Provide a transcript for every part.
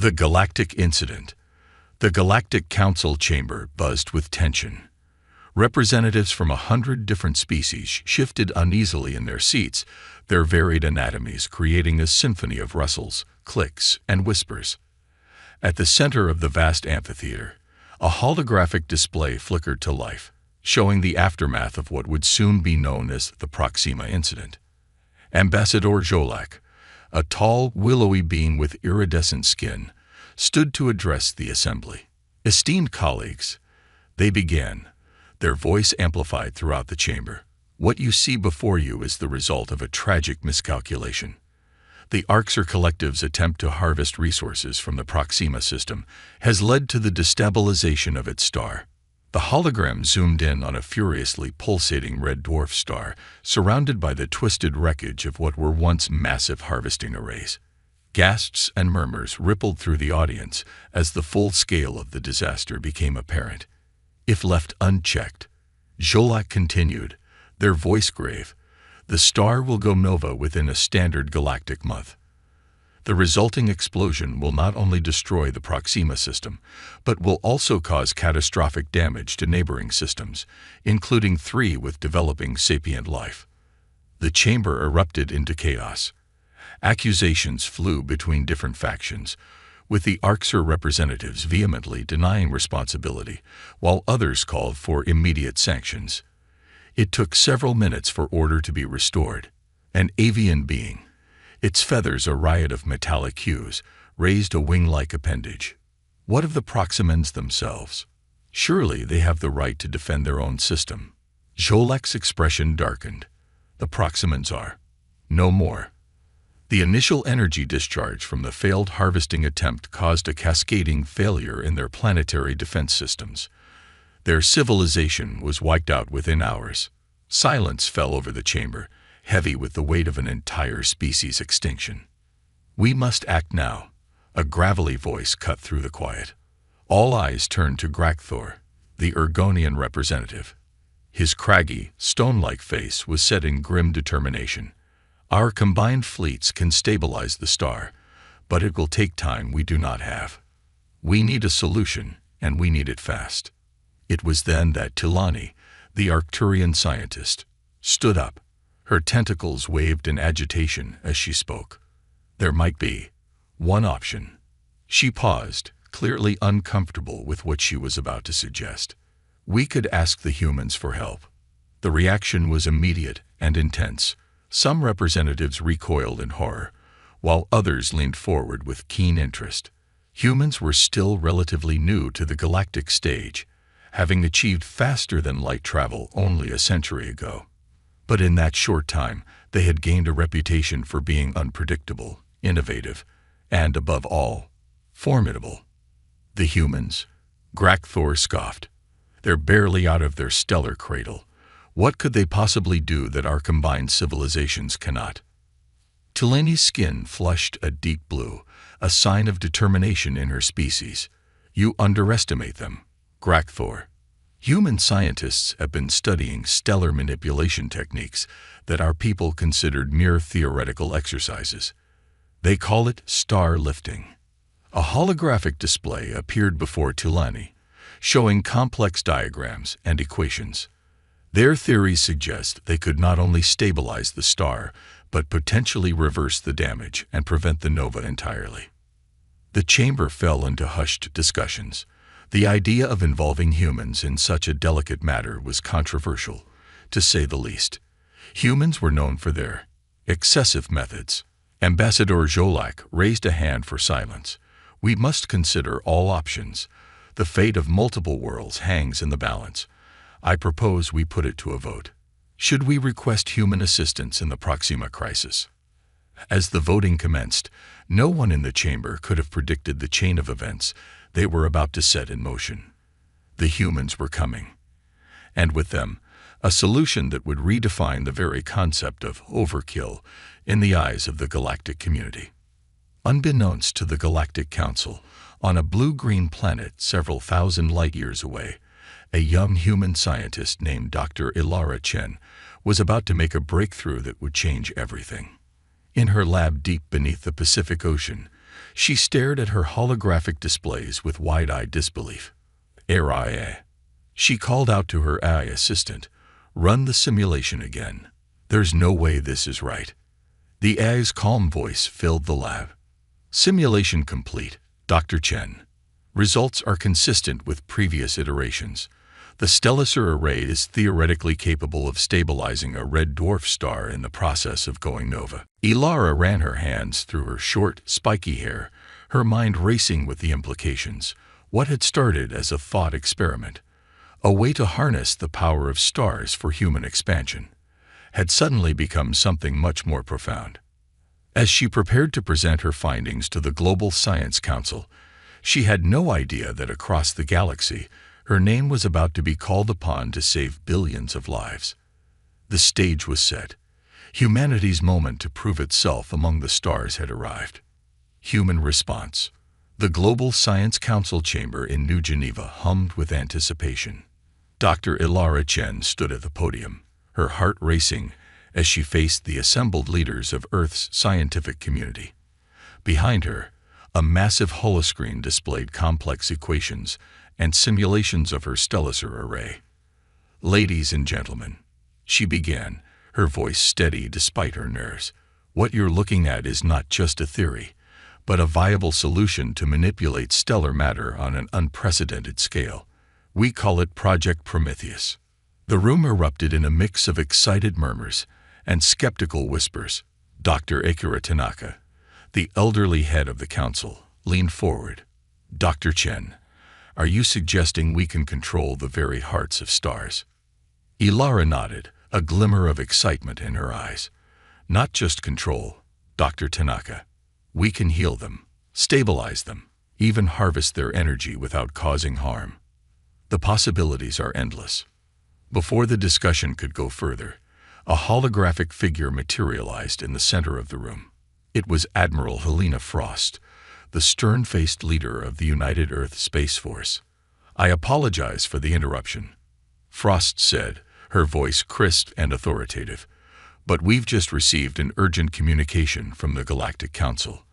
The Galactic Incident. The Galactic Council chamber buzzed with tension. Representatives from 100 different species shifted uneasily in their seats, their varied anatomies creating a symphony of rustles, clicks, and whispers. At the center of the vast amphitheater, a holographic display flickered to life, showing the aftermath of what would soon be known as the Proxima Incident. Ambassador Jolak, a tall, willowy being with iridescent skin, stood to address the assembly. Esteemed colleagues, they began, their voice amplified throughout the chamber. What you see before you is the result of a tragic miscalculation. The Orcs or collective's attempt to harvest resources from the Proxima system has led to the destabilization of its star. The hologram zoomed in on a furiously pulsating red dwarf star, surrounded by the twisted wreckage of what were once massive harvesting arrays. Gasps and murmurs rippled through the audience as the full scale of the disaster became apparent. If left unchecked, Jolak continued, their voice grave, the star will go nova within a standard galactic month. The resulting explosion will not only destroy the Proxima system, but will also cause catastrophic damage to neighboring systems, including 3 with developing sapient life. The chamber erupted into chaos. Accusations flew between different factions, with the Orcs representatives vehemently denying responsibility, while others called for immediate sanctions. It took several minutes for order to be restored. An avian being, its feathers a riot of metallic hues, raised a wing-like appendage. What of the Proximans themselves? Surely they have the right to defend their own system. Jolak's expression darkened. The Proximans are no more. The initial energy discharge from the failed harvesting attempt caused a cascading failure in their planetary defense systems. Their civilization was wiped out within hours. Silence fell over the chamber, heavy with the weight of an entire species extinction. We must act now. A gravelly voice cut through the quiet. All eyes turned to Grakthor, the Ergonian representative. His craggy, stone-like face was set in grim determination. Our combined fleets can stabilize the star, but it will take time we do not have. We need a solution, and we need it fast. It was then that Tilani, the Arcturian scientist, stood up. Her tentacles waved in agitation as she spoke. There might be one option. She paused, clearly uncomfortable with what she was about to suggest. We could ask the humans for help. The reaction was immediate and intense. Some representatives recoiled in horror, while others leaned forward with keen interest. Humans were still relatively new to the galactic stage, having achieved faster-than-light travel only a century ago. But in that short time, they had gained a reputation for being unpredictable, innovative, and, above all, formidable. The humans? Grakthor scoffed. They're barely out of their stellar cradle. What could they possibly do that our combined civilizations cannot? Tilani's skin flushed a deep blue, a sign of determination in her species. You underestimate them, Grakthor. Human scientists have been studying stellar manipulation techniques that our people considered mere theoretical exercises. They call it star lifting. A holographic display appeared before Tilani, showing complex diagrams and equations. Their theories suggest they could not only stabilize the star, but potentially reverse the damage and prevent the nova entirely. The chamber fell into hushed discussions. The idea of involving humans in such a delicate matter was controversial, to say the least. Humans were known for their excessive methods. Ambassador Jolak raised a hand for silence. We must consider all options. The fate of multiple worlds hangs in the balance. I propose we put it to a vote. Should we request human assistance in the Proxima crisis? As the voting commenced, no one in the chamber could have predicted the chain of events they were about to set in motion. The humans were coming, and with them, a solution that would redefine the very concept of overkill in the eyes of the galactic community. Unbeknownst to the Galactic Council, on a blue-green planet several thousand light-years away, a young human scientist named Dr. Ilara Chen was about to make a breakthrough that would change everything. In her lab deep beneath the Pacific Ocean, She stared at her holographic displays with wide-eyed disbelief. "AI." She called out to her AI assistant, "Run the simulation again. There's no way this is right." The AI's calm voice filled the lab. "Simulation complete, Dr. Chen. Results are consistent with previous iterations. The Stellar array is theoretically capable of stabilizing a red dwarf star in the process of going nova." Ilara ran her hands through her short, spiky hair, her mind racing with the implications. What had started as a thought experiment, a way to harness the power of stars for human expansion, had suddenly become something much more profound. As she prepared to present her findings to the Global Science Council, she had no idea that across the galaxy, her name was about to be called upon to save billions of lives. The stage was set. Humanity's moment to prove itself among the stars had arrived. Human response. The Global Science Council chamber in New Geneva hummed with anticipation. Dr. Ilara Chen stood at the podium, her heart racing as she faced the assembled leaders of Earth's scientific community. Behind her, a massive holoscreen displayed complex equations and simulations of her stellar array. "Ladies and gentlemen," she began, her voice steady despite her nerves, "what you're looking at is not just a theory, but a viable solution to manipulate stellar matter on an unprecedented scale. We call it Project Prometheus." The room erupted in a mix of excited murmurs and skeptical whispers. Dr. Akira Tanaka, the elderly head of the council, leaned forward. "Dr. Chen, are you suggesting we can control the very hearts of stars?" Ilara nodded, a glimmer of excitement in her eyes. "Not just control, Dr. Tanaka. We can heal them, stabilize them, even harvest their energy without causing harm. The possibilities are endless." Before the discussion could go further, a holographic figure materialized in the center of the room. It was Admiral Helena Frost, the stern-faced leader of the United Earth Space Force. "I apologize for the interruption," Frost said, her voice crisp and authoritative, "but we've just received an urgent communication from the Galactic Council.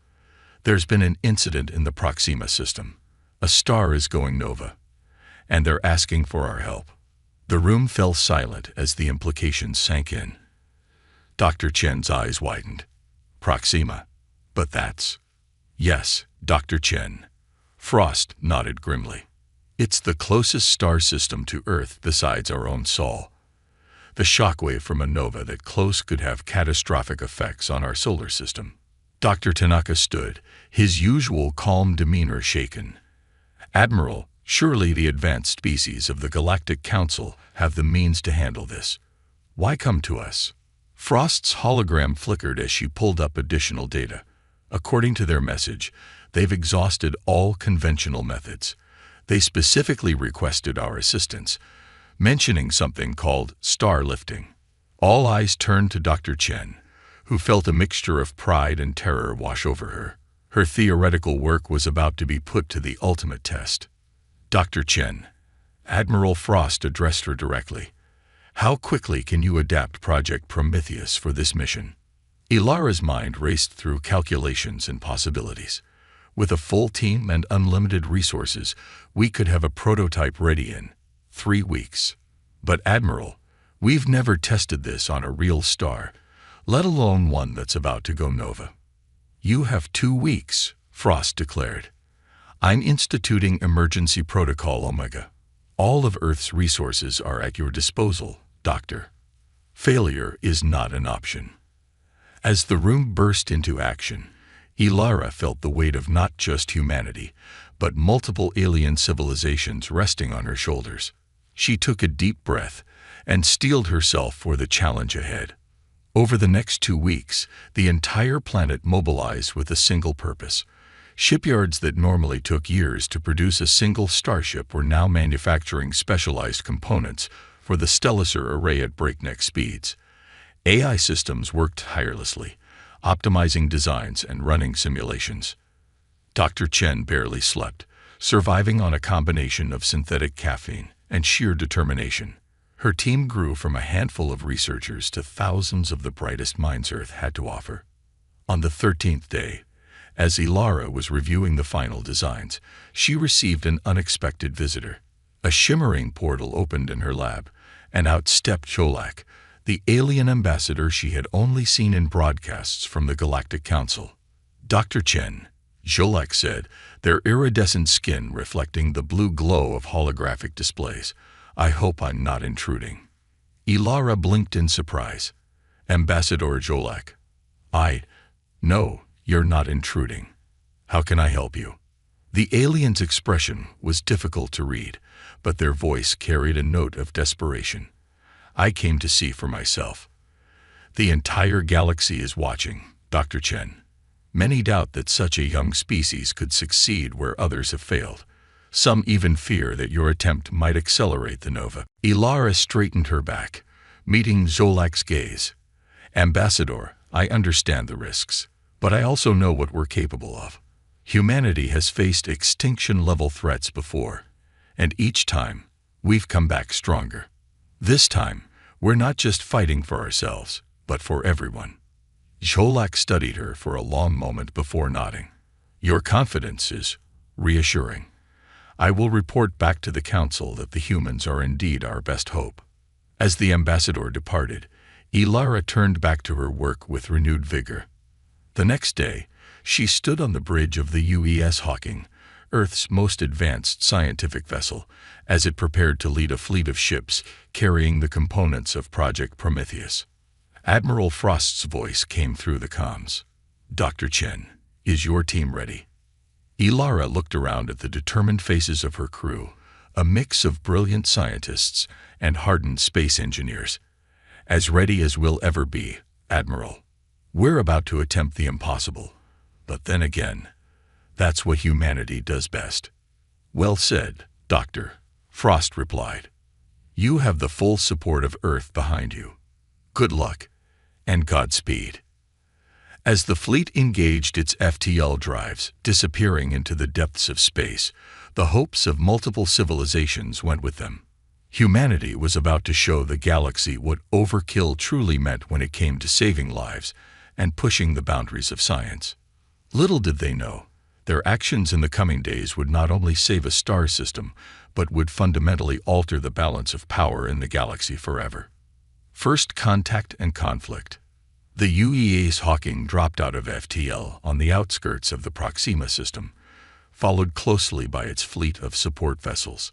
There's been an incident in the Proxima system. A star is going nova, and they're asking for our help." The room fell silent as the implications sank in. Dr. Chen's eyes widened. "Proxima? But that's—" "Yes, Dr. Chen." Frost nodded grimly. "It's the closest star system to Earth besides our own Sol. The shockwave from a nova that close could have catastrophic effects on our solar system." Dr. Tanaka stood, his usual calm demeanor shaken. "Admiral, surely the advanced species of the Galactic Council have the means to handle this. Why come to us?" Frost's hologram flickered as she pulled up additional data. "According to their message, they've exhausted all conventional methods. They specifically requested our assistance, mentioning something called star lifting." All eyes turned to Dr. Chen, who felt a mixture of pride and terror wash over her. Her theoretical work was about to be put to the ultimate test. "Dr. Chen," Admiral Frost addressed her directly, "how quickly can you adapt Project Prometheus for this mission?" Ilara's mind raced through calculations and possibilities. With a full team and unlimited resources, we could have a prototype ready in 3 weeks. "But Admiral, we've never tested this on a real star, let alone one that's about to go nova." "You have 2 weeks, Frost declared. "I'm instituting Emergency Protocol Omega. All of Earth's resources are at your disposal, Doctor. Failure is not an option." As the room burst into action, Ilara felt the weight of not just humanity, but multiple alien civilizations resting on her shoulders. She took a deep breath and steeled herself for the challenge ahead. Over the next 2 weeks, the entire planet mobilized with a single purpose. Shipyards that normally took years to produce a single starship were now manufacturing specialized components for the stellar array at breakneck speeds. AI systems worked tirelessly, optimizing designs and running simulations. Dr. Chen barely slept, surviving on a combination of synthetic caffeine and sheer determination. Her team grew from a handful of researchers to thousands of the brightest minds Earth had to offer. On the 13th day, As Ilara was reviewing the final designs, she received an unexpected visitor. A shimmering portal opened in her lab, and out stepped Cholak, the alien ambassador she had only seen in broadcasts from the Galactic Council. "Dr. Chen," Cholak said, their iridescent skin reflecting the blue glow of holographic displays. "I hope I'm not intruding." Ilara blinked in surprise. "Ambassador Cholak." "No, you're not intruding. How can I help you?" The alien's expression was difficult to read, but their voice carried a note of desperation. "I came to see for myself. The entire galaxy is watching, Dr. Chen. Many doubt that such a young species could succeed where others have failed. Some even fear that your attempt might accelerate the nova." Ilara straightened her back, meeting Cholak's gaze. "Ambassador, I understand the risks, but I also know what we're capable of. Humanity has faced extinction-level threats before, and each time, we've come back stronger. This time, we're not just fighting for ourselves, but for everyone." Cholak studied her for a long moment before nodding. "Your confidence is reassuring. I will report back to the Council that the humans are indeed our best hope." As the ambassador departed, Ilara turned back to her work with renewed vigor. The next day, she stood on the bridge of the UES Hawking, Earth's most advanced scientific vessel, as it prepared to lead a fleet of ships carrying the components of Project Prometheus. Admiral Frost's voice came through the comms. "Dr. Chen, is your team ready?" Ilara looked around at the determined faces of her crew, a mix of brilliant scientists and hardened space engineers. "As ready as we'll ever be, Admiral. We're about to attempt the impossible. But then again, that's what humanity does best." "Well said, Doctor," Frost replied. "You have the full support of Earth behind you. Good luck, and Godspeed." As the fleet engaged its FTL drives, disappearing into the depths of space, the hopes of multiple civilizations went with them. Humanity was about to show the galaxy what overkill truly meant when it came to saving lives and pushing the boundaries of science. Little did they know, their actions in the coming days would not only save a star system, but would fundamentally alter the balance of power in the galaxy forever. First contact and conflict. The UES Hawking dropped out of FTL on the outskirts of the Proxima system, followed closely by its fleet of support vessels.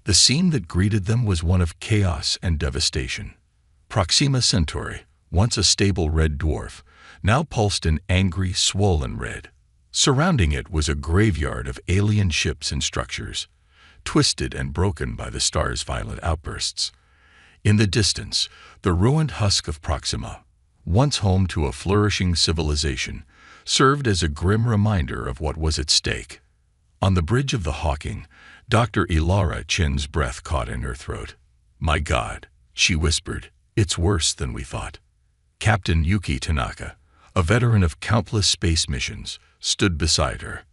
The scene that greeted them was one of chaos and devastation. Proxima Centauri, once a stable red dwarf, now pulsed an angry, swollen red. Surrounding it was a graveyard of alien ships and structures, twisted and broken by the star's violent outbursts. In the distance, the ruined husk of Proxima, once home to a flourishing civilization, served as a grim reminder of what was at stake. On the bridge of the Hawking, Dr. Ilara Chen's breath caught in her throat. "My God," she whispered, "it's worse than we thought." Captain Yuki Tanaka, a veteran of countless space missions, stood beside her.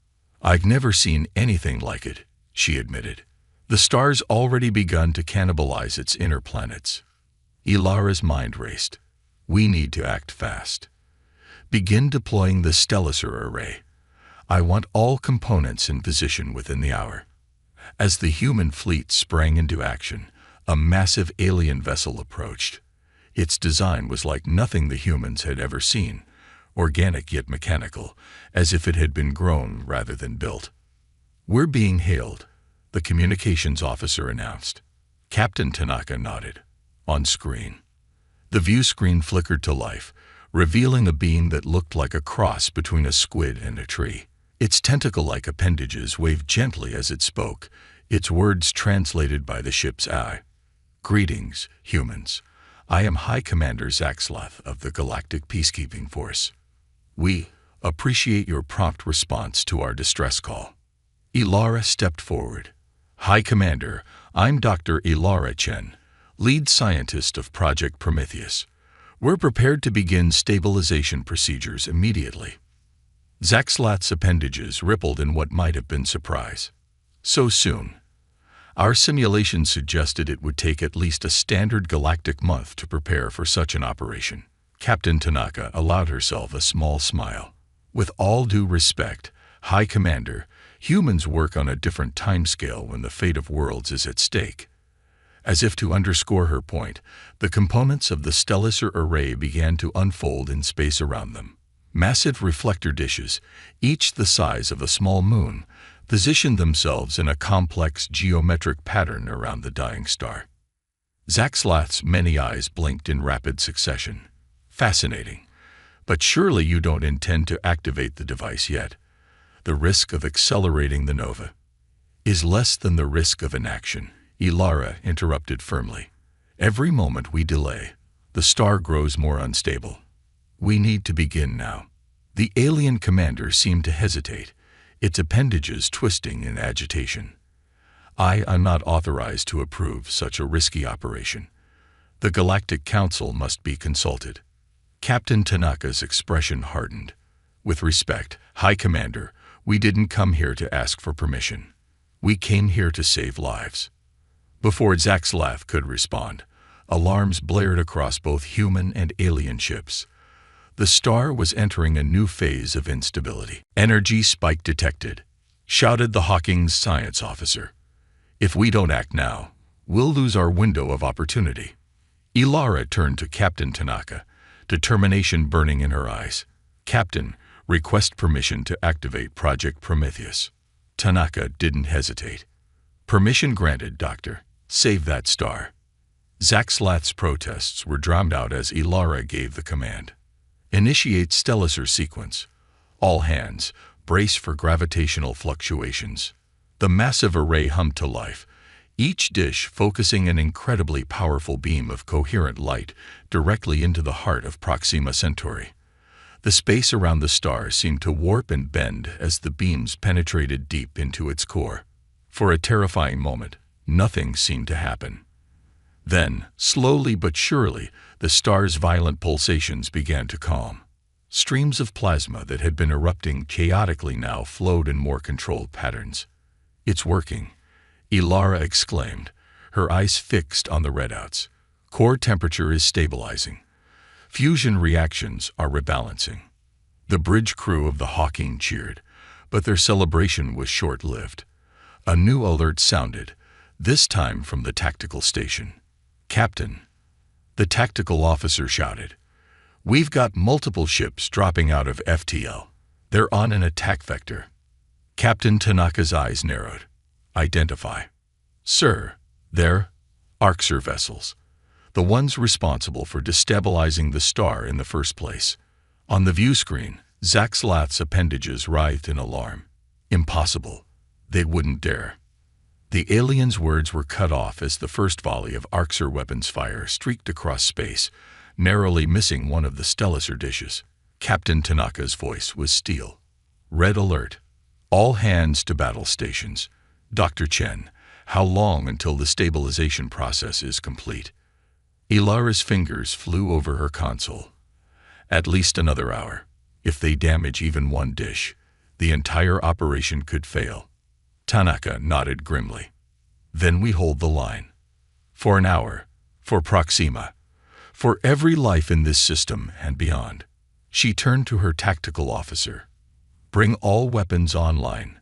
"I've never seen anything like it," she admitted. "The star's already begun to cannibalize its inner planets." Ilara's mind raced. "We need to act fast. Begin deploying the Stellisor array. I want all components in position within the hour." As the human fleet sprang into action, a massive alien vessel approached. Its design was like nothing the humans had ever seen, organic yet mechanical, as if it had been grown rather than built. "We're being hailed," the communications officer announced. Captain Tanaka nodded. On screen, the view screen flickered to life, revealing a being that looked like a cross between a squid and a tree. Its tentacle-like appendages waved gently as it spoke, its words translated by the ship's eye. "Greetings, humans. I am High Commander Zaxlath of the Galactic Peacekeeping Force. We appreciate your prompt response to our distress call." Ilara stepped forward. "High Commander, I'm Dr. Ilara Chen, lead scientist of Project Prometheus. We're prepared to begin stabilization procedures immediately." Zaxlath's appendages rippled in what might have been surprise. "So soon? Our simulation suggested it would take at least a standard galactic month to prepare for such an operation." Captain Tanaka allowed herself a small smile. With all due respect, High Commander, humans work on a different timescale when the fate of worlds is at stake. As if to underscore her point, the components of the stellar array began to unfold in space around them. Massive reflector dishes, each the size of a small moon, positioned themselves in a complex geometric pattern around the dying star. Zaxlath's many eyes blinked in rapid succession. Fascinating. But surely you don't intend to activate the device yet. The risk of accelerating the nova is less than the risk of inaction, Ilara interrupted firmly. Every moment we delay, the star grows more unstable. We need to begin now. The alien commander seemed to hesitate, its appendages twisting in agitation. I am not authorized to approve such a risky operation. The Galactic Council must be consulted. Captain Tanaka's expression hardened. With respect, High Commander, we didn't come here to ask for permission. We came here to save lives. Before Zaxlath could respond, alarms blared across both human and alien ships. The star was entering a new phase of instability. Energy spike detected, shouted the Hawking's science officer. If we don't act now, we'll lose our window of opportunity. Ilara turned to Captain Tanaka, determination burning in her eyes. Captain, request permission to activate Project Prometheus. Tanaka didn't hesitate. Permission granted, Doctor. Save that star. Zaxlath's protests were drowned out as Ilara gave the command. Initiate stellar sequence. All hands, brace for gravitational fluctuations. The massive array hummed to life, each dish focusing an incredibly powerful beam of coherent light directly into the heart of Proxima Centauri. The space around the star seemed to warp and bend as the beams penetrated deep into its core. For a terrifying moment, nothing seemed to happen. Then, slowly but surely, the star's violent pulsations began to calm. Streams of plasma that had been erupting chaotically now flowed in more controlled patterns. It's working, Ilara exclaimed, her eyes fixed on the redouts. Core temperature is stabilizing. Fusion reactions are rebalancing. The bridge crew of the Hawking cheered, but their celebration was short-lived. A new alert sounded, this time from the tactical station. Captain, the tactical officer shouted. We've got multiple ships dropping out of FTL. They're on an attack vector. Captain Tanaka's eyes narrowed. Identify. Sir, they're Orcs vessels. The ones responsible for destabilizing the star in the first place. On the view screen, Zaxlath's appendages writhed in alarm. Impossible. They wouldn't dare. The alien's words were cut off as the first volley of Orcs weapons fire streaked across space, narrowly missing one of the stellar dishes. Captain Tanaka's voice was steel. Red alert. All hands to battle stations. Dr. Chen, how long until the stabilization process is complete? Ilara's fingers flew over her console. At least another hour. If they damage even one dish, the entire operation could fail. Tanaka nodded grimly. Then we hold the line. For an hour. For Proxima. For every life in this system and beyond. She turned to her tactical officer. Bring all weapons online.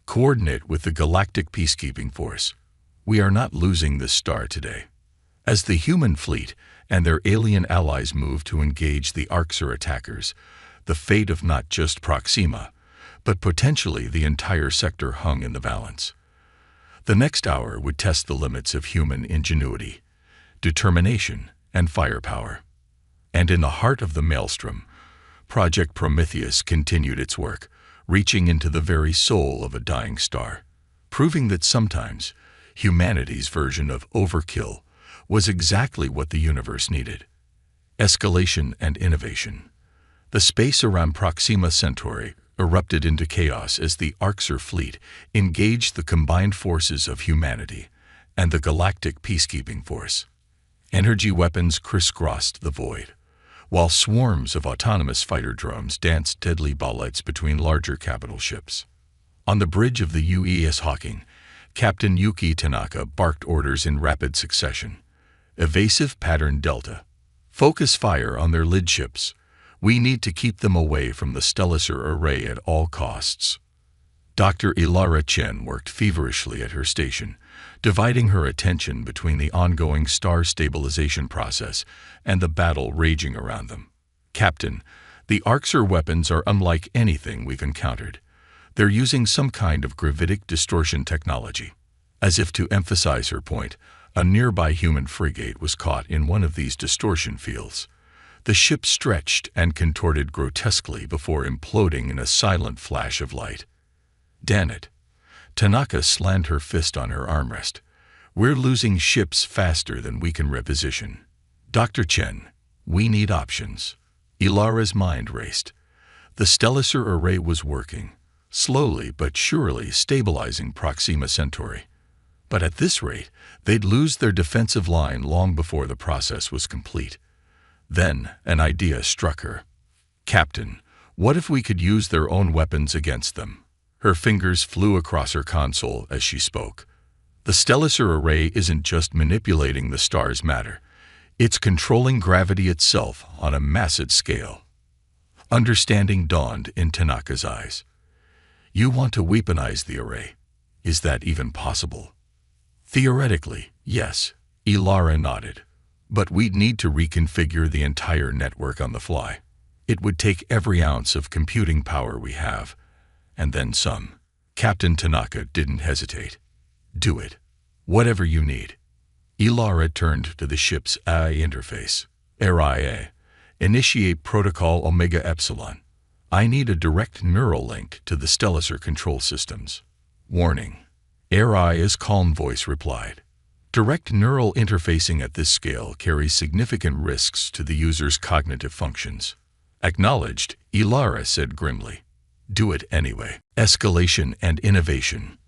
Coordinate with the Galactic Peacekeeping Force. We are not losing this star today. As the human fleet and their alien allies moved to engage the Orcs attackers, the fate of not just Proxima, but potentially the entire sector hung in the balance. The next hour would test the limits of human ingenuity, determination, and firepower. And in the heart of the maelstrom, Project Prometheus continued its work, reaching into the very soul of a dying star, proving that sometimes humanity's version of overkill was exactly what the universe needed. Escalation and innovation. The space around Proxima Centauri erupted into chaos as the Orcs fleet engaged the combined forces of humanity and the Galactic Peacekeeping Force. Energy weapons crisscrossed the void, while swarms of autonomous fighter drones danced deadly ballettes between larger capital ships. On the bridge of the UES Hawking, Captain Yuki Tanaka barked orders in rapid succession. Evasive pattern Delta. Focus fire on their lid ships. We need to keep them away from the Stellar array at all costs. Dr. Ilara Chen worked feverishly at her station, dividing her attention between the ongoing star stabilization process and the battle raging around them. Captain, the Orcs' weapons are unlike anything we've encountered. They're using some kind of gravitic distortion technology. As if to emphasize her point, a nearby human frigate was caught in one of these distortion fields. The ship stretched and contorted grotesquely before imploding in a silent flash of light. Damn it. Tanaka slammed her fist on her armrest. We're losing ships faster than we can reposition. Dr. Chen, we need options. Ilara's mind raced. The Stellar array was working, slowly but surely stabilizing Proxima Centauri. But at this rate, they'd lose their defensive line long before the process was complete. Then an idea struck her. Captain, what if we could use their own weapons against them? Her fingers flew across her console as she spoke. The Stellar array isn't just manipulating the star's matter. It's controlling gravity itself on a massive scale. Understanding dawned in Tanaka's eyes. You want to weaponize the array. Is that even possible? Theoretically, yes, Ilara nodded. But we'd need to reconfigure the entire network on the fly. It would take every ounce of computing power we have, and then some. Captain Tanaka didn't hesitate. Do it. Whatever you need. Ilara turned to the ship's AI interface. RIA. Initiate Protocol Omega Epsilon. I need a direct neural link to the Stellar control systems. Warning. RIA's calm voice replied. Direct neural interfacing at this scale carries significant risks to the user's cognitive functions. Acknowledged, Ilara said grimly. Do it anyway. Escalation and innovation.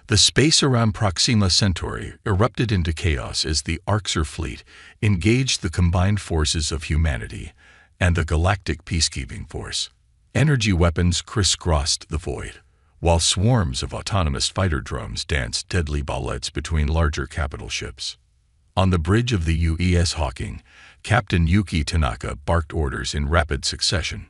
The space around Proxima Centauri erupted into chaos as the Orcs fleet engaged the combined forces of humanity and the Galactic Peacekeeping Force. Energy weapons crisscrossed the void, while swarms of autonomous fighter drones danced deadly ballets between larger capital ships. On the bridge of the UES Hawking, Captain Yuki Tanaka barked orders in rapid succession.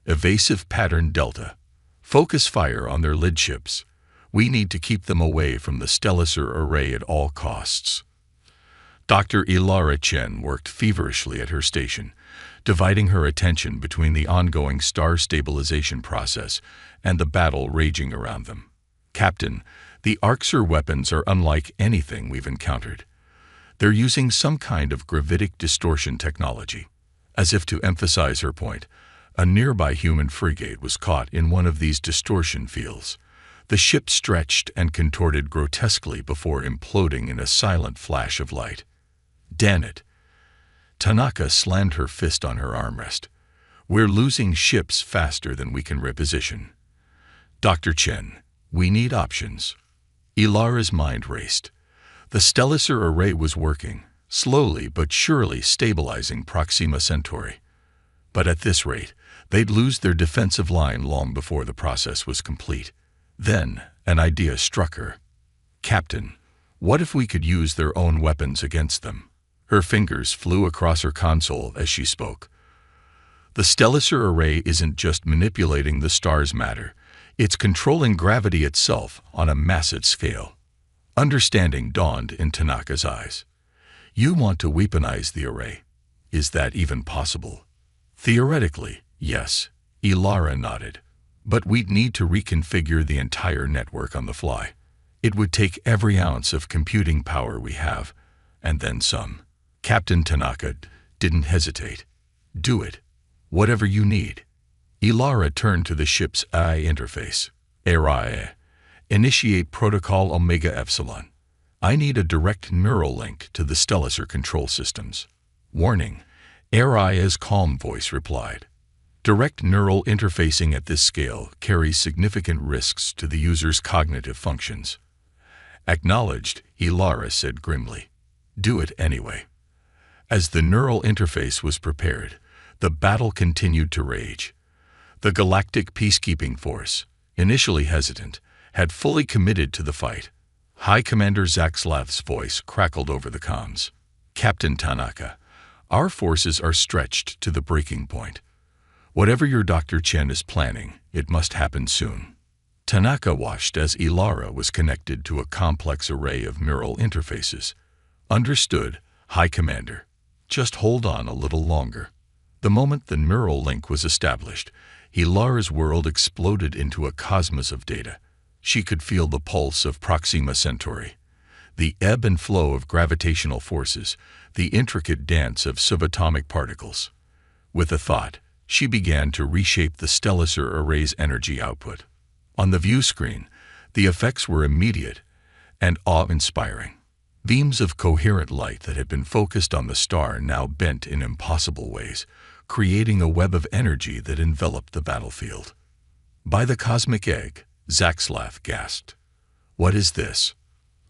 Evasive pattern Delta. Focus fire on their lid ships. We need to keep them away from the Stellar array at all costs. Dr. Ilara Chen worked feverishly at her station, dividing her attention between the ongoing star stabilization process and the battle raging around them. Captain, the Orcs' weapons are unlike anything we've encountered. They're using some kind of gravitic distortion technology. As if to emphasize her point, a nearby human frigate was caught in one of these distortion fields. The ship stretched and contorted grotesquely before imploding in a silent flash of light. Damn it. Tanaka slammed her fist on her armrest. We're losing ships faster than we can reposition. Dr. Chen, we need options. Ilara's mind raced. The Stellar array was working, slowly but surely stabilizing Proxima Centauri. But at this rate, they'd lose their defensive line long before the process was complete. Then an idea struck her. Captain, what if we could use their own weapons against them? Her fingers flew across her console as she spoke. The Stellar array isn't just manipulating the star's matter. It's controlling gravity itself on a massive scale. Understanding dawned in Tanaka's eyes. You want to weaponize the array. Is that even possible? Theoretically, yes, Ilara nodded. But we'd need to reconfigure the entire network on the fly. It would take every ounce of computing power we have, and then some. Captain Tanaka didn't hesitate. Do it. Whatever you need. Ilara turned to the ship's AI interface. RIA. Initiate Protocol Omega Epsilon. I need a direct neural link to the Stellar control systems. Warning. RIA's calm voice replied. Direct neural interfacing at this scale carries significant risks to the user's cognitive functions. Acknowledged, Ilara said grimly. Do it anyway. As the neural interface was prepared, the battle continued to rage. The Galactic Peacekeeping Force, initially hesitant, had fully committed to the fight. High Commander Zaxlav's voice crackled over the comms. Captain Tanaka, our forces are stretched to the breaking point. Whatever your Dr. Chen is planning, it must happen soon. Tanaka watched as Ilara was connected to a complex array of neural interfaces. Understood, High Commander. Just hold on a little longer. The moment the neural link was established, Ilara's world exploded into a cosmos of data. She could feel the pulse of Proxima Centauri, the ebb and flow of gravitational forces, the intricate dance of subatomic particles. With a thought, she began to reshape the stellar array's energy output. On the view screen, the effects were immediate and awe-inspiring. Beams of coherent light that had been focused on the star now bent in impossible ways, creating a web of energy that enveloped the battlefield. By the cosmic egg, Zaxlav gasped. What is this?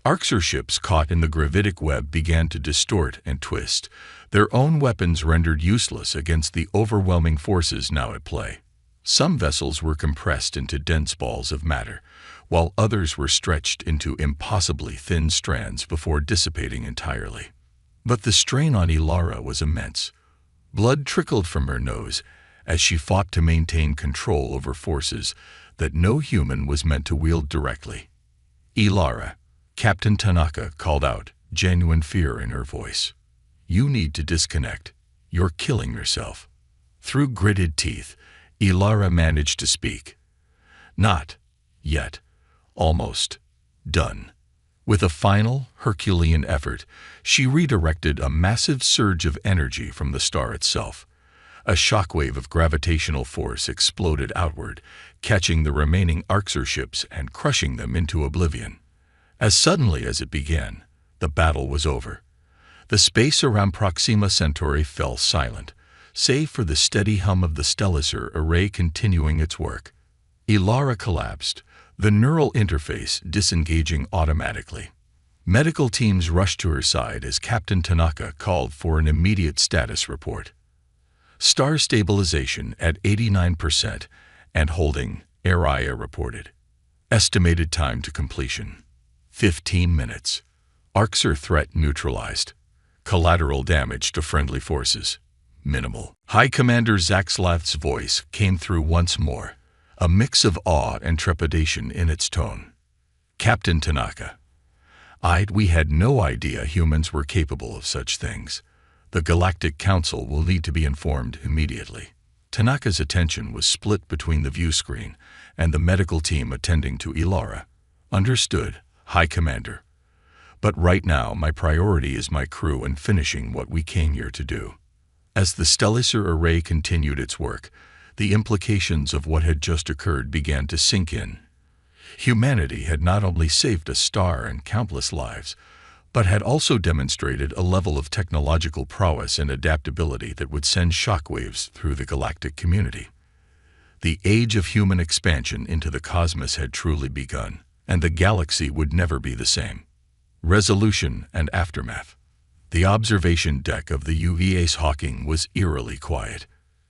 Orcs ships caught in the gravitic web began to distort and twist, their own weapons rendered useless against the overwhelming forces now at play. Some vessels were compressed into dense balls of matter, while others were stretched into impossibly thin strands before dissipating entirely. But the strain on Ilara was immense. Blood trickled from her nose as she fought to maintain control over forces that no human was meant to wield directly. Ilara, Captain Tanaka called out, genuine fear in her voice. You need to disconnect. You're killing yourself. Through gritted teeth, Ilara managed to speak. Not yet. Almost done. With a final, Herculean effort, she redirected a massive surge of energy from the star itself. A shockwave of gravitational force exploded outward, catching the remaining Orcs ships and crushing them into oblivion. As suddenly as it began, the battle was over. The space around Proxima Centauri fell silent, save for the steady hum of the stellar array continuing its work. Ilara collapsed, the neural interface disengaging automatically. Medical teams rushed to her side as Captain Tanaka called for an immediate status report. Star stabilization at 89% and holding, Araya reported. Estimated time to completion, 15 minutes. Orcs threat neutralized. Collateral damage to friendly forces, minimal. High Commander Zaxlav's voice came through once more, a mix of awe and trepidation in its tone. Captain Tanaka. We had no idea humans were capable of such things. The Galactic Council will need to be informed immediately. Tanaka's attention was split between the view screen and the medical team attending to Ilara. Understood, High Commander. But right now my priority is my crew and finishing what we came here to do. As the stellar array continued its work, the implications of what had just occurred began to sink in. Humanity had not only saved a star and countless lives, but had also demonstrated a level of technological prowess and adaptability that would send shockwaves through the galactic community. The age of human expansion into the cosmos had truly begun, and the galaxy would never be the same. Resolution and aftermath. The observation deck of the UVA's Hawking was eerily quiet.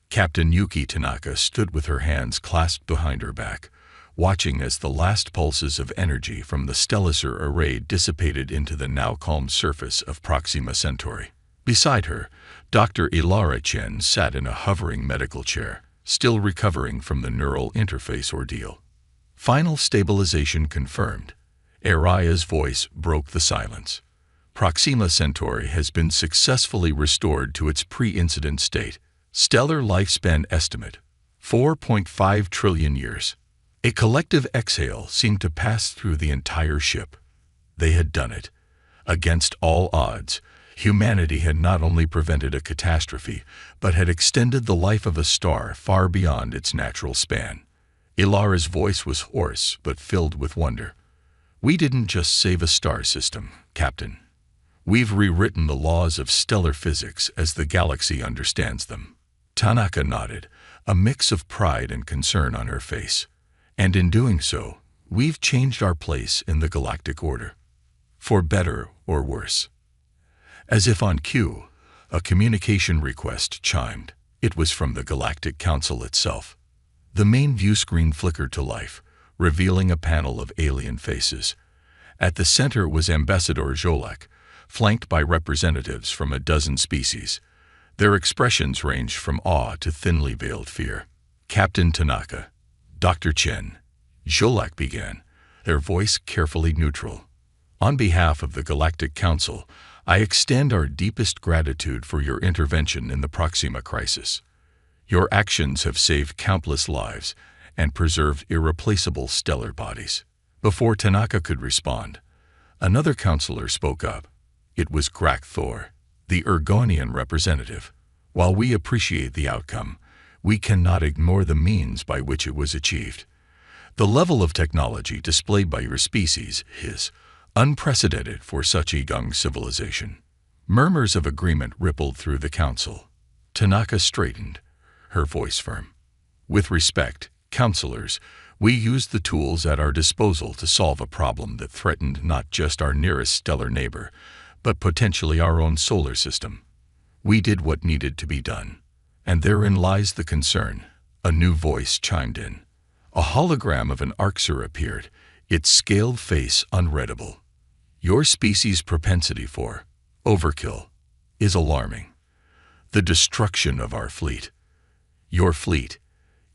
Captain Yuki Tanaka stood with her hands clasped behind her back, watching as the last pulses of energy from the stellar array dissipated into the now calm surface of Proxima Centauri. Beside her, Dr. Ilara Chen sat in a hovering medical chair, still recovering from the neural interface ordeal. Final stabilization confirmed. Araya's voice broke the silence. Proxima Centauri has been successfully restored to its pre-incident state. Stellar lifespan estimate, 4.5 trillion years. A collective exhale seemed to pass through the entire ship. They had done it. Against all odds, humanity had not only prevented a catastrophe, but had extended the life of a star far beyond its natural span. Ilara's voice was hoarse but filled with wonder. We didn't just save a star system, Captain. We've rewritten the laws of stellar physics as the galaxy understands them. Tanaka nodded, a mix of pride and concern on her face. And in doing so, we've changed our place in the galactic order. For better or worse. As if on cue, a communication request chimed. It was from the Galactic Council itself. The main view screen flickered to life, revealing a panel of alien faces. At the center was Ambassador Jolek, flanked by representatives from a dozen species. Their expressions ranged from awe to thinly veiled fear. "Captain Tanaka, Dr. Chen," Zholak began, their voice carefully neutral. "On behalf of the Galactic Council, I extend our deepest gratitude for your intervention in the Proxima crisis. Your actions have saved countless lives and preserved irreplaceable stellar bodies." Before Tanaka could respond, another counselor spoke up. It was Grak Thor, the Ergonian representative. "While we appreciate the outcome, we cannot ignore the means by which it was achieved. The level of technology displayed by your species is unprecedented for such a young civilization." Murmurs of agreement rippled through the council. Tanaka straightened, her voice firm. "With respect, counselors, we used the tools at our disposal to solve a problem that threatened not just our nearest stellar neighbor, but potentially our own solar system. We did what needed to be done. And therein lies the concern," a new voice chimed in. A hologram of an Arxer appeared, its scaled face unreadable. "Your species' propensity for overkill is alarming. The destruction of our fleet." "Your fleet,"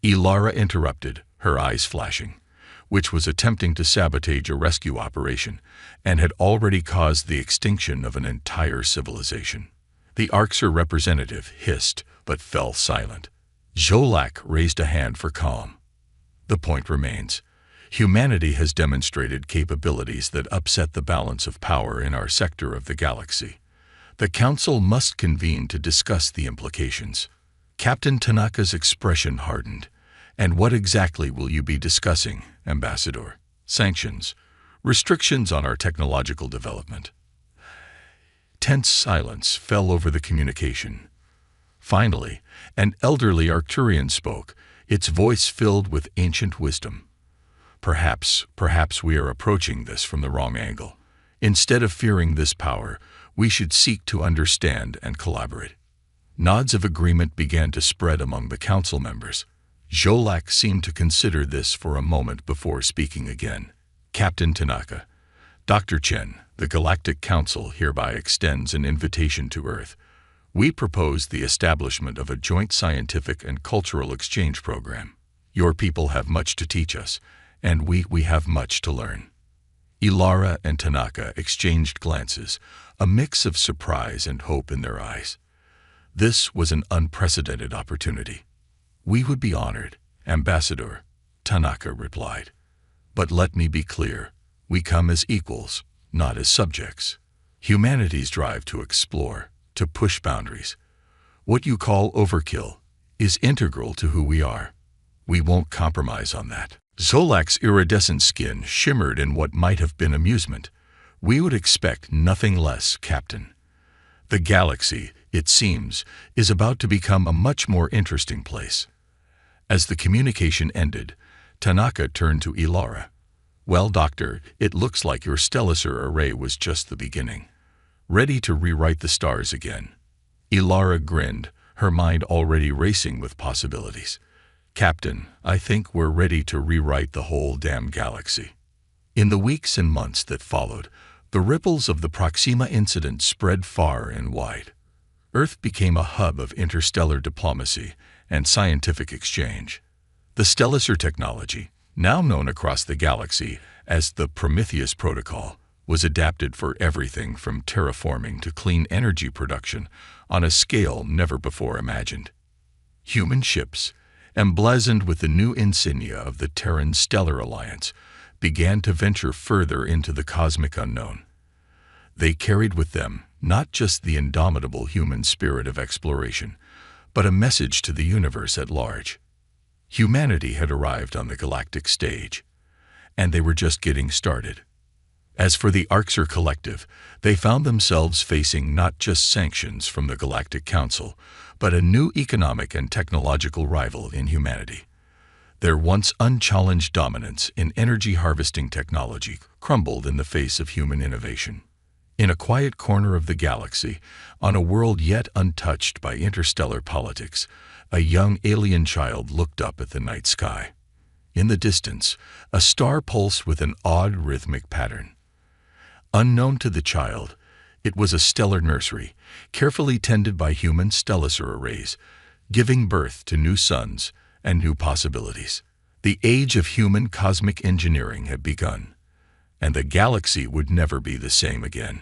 Ilara interrupted, her eyes flashing, "which was attempting to sabotage a rescue operation and had already caused the extinction of an entire civilization." The Arxer representative hissed but fell silent. Zholak raised a hand for calm. "The point remains. Humanity has demonstrated capabilities that upset the balance of power in our sector of the galaxy. The Council must convene to discuss the implications." Captain Tanaka's expression hardened. "And what exactly will you be discussing, Ambassador?" "Sanctions, restrictions on our technological development." Tense silence fell over the communication. Finally, an elderly Arcturian spoke, its voice filled with ancient wisdom. Perhaps we are approaching this from the wrong angle. Instead of fearing this power, we should seek to understand and collaborate." Nods of agreement began to spread among the council members. Zholak seemed to consider this for a moment before speaking again. "Captain Tanaka, Dr. Chen, the Galactic Council hereby extends an invitation to Earth. We propose the establishment of a joint scientific and cultural exchange program. Your people have much to teach us, and we have much to learn." Ilara and Tanaka exchanged glances, a mix of surprise and hope in their eyes. This was an unprecedented opportunity. "We would be honored, Ambassador," Tanaka replied. "But let me be clear, we come as equals, not as subjects. Humanity's drive to explore, to push boundaries, what you call overkill, is integral to who we are. We won't compromise on that." Zolak's iridescent skin shimmered in what might have been amusement. "We would expect nothing less, Captain. The galaxy, it seems, is about to become a much more interesting place." As the communication ended, Tanaka turned to Ilara. "Well, Doctor, it looks like your stellar array was just the beginning. Ready to rewrite the stars again." Ilara grinned, her mind already racing with possibilities. "Captain, I think we're ready to rewrite the whole damn galaxy." In the weeks and months that followed, the ripples of the Proxima incident spread far and wide. Earth became a hub of interstellar diplomacy and scientific exchange. The stellar technology, now known across the galaxy as the Prometheus Protocol, was adapted for everything from terraforming to clean energy production on a scale never before imagined. Human ships, emblazoned with the new insignia of the Terran Stellar Alliance, began to venture further into the cosmic unknown. They carried with them not just the indomitable human spirit of exploration, but a message to the universe at large. Humanity had arrived on the galactic stage, and they were just getting started. As for the Arxer Collective, they found themselves facing not just sanctions from the Galactic Council, but a new economic and technological rival in humanity. Their once unchallenged dominance in energy harvesting technology crumbled in the face of human innovation. In a quiet corner of the galaxy, on a world yet untouched by interstellar politics, a young alien child looked up at the night sky. In the distance, a star pulsed with an odd rhythmic pattern. Unknown to the child, It was a stellar nursery, carefully tended by human stellicer arrays, giving birth to new suns and new possibilities. The age of human cosmic engineering had begun, and the galaxy would never be the same again.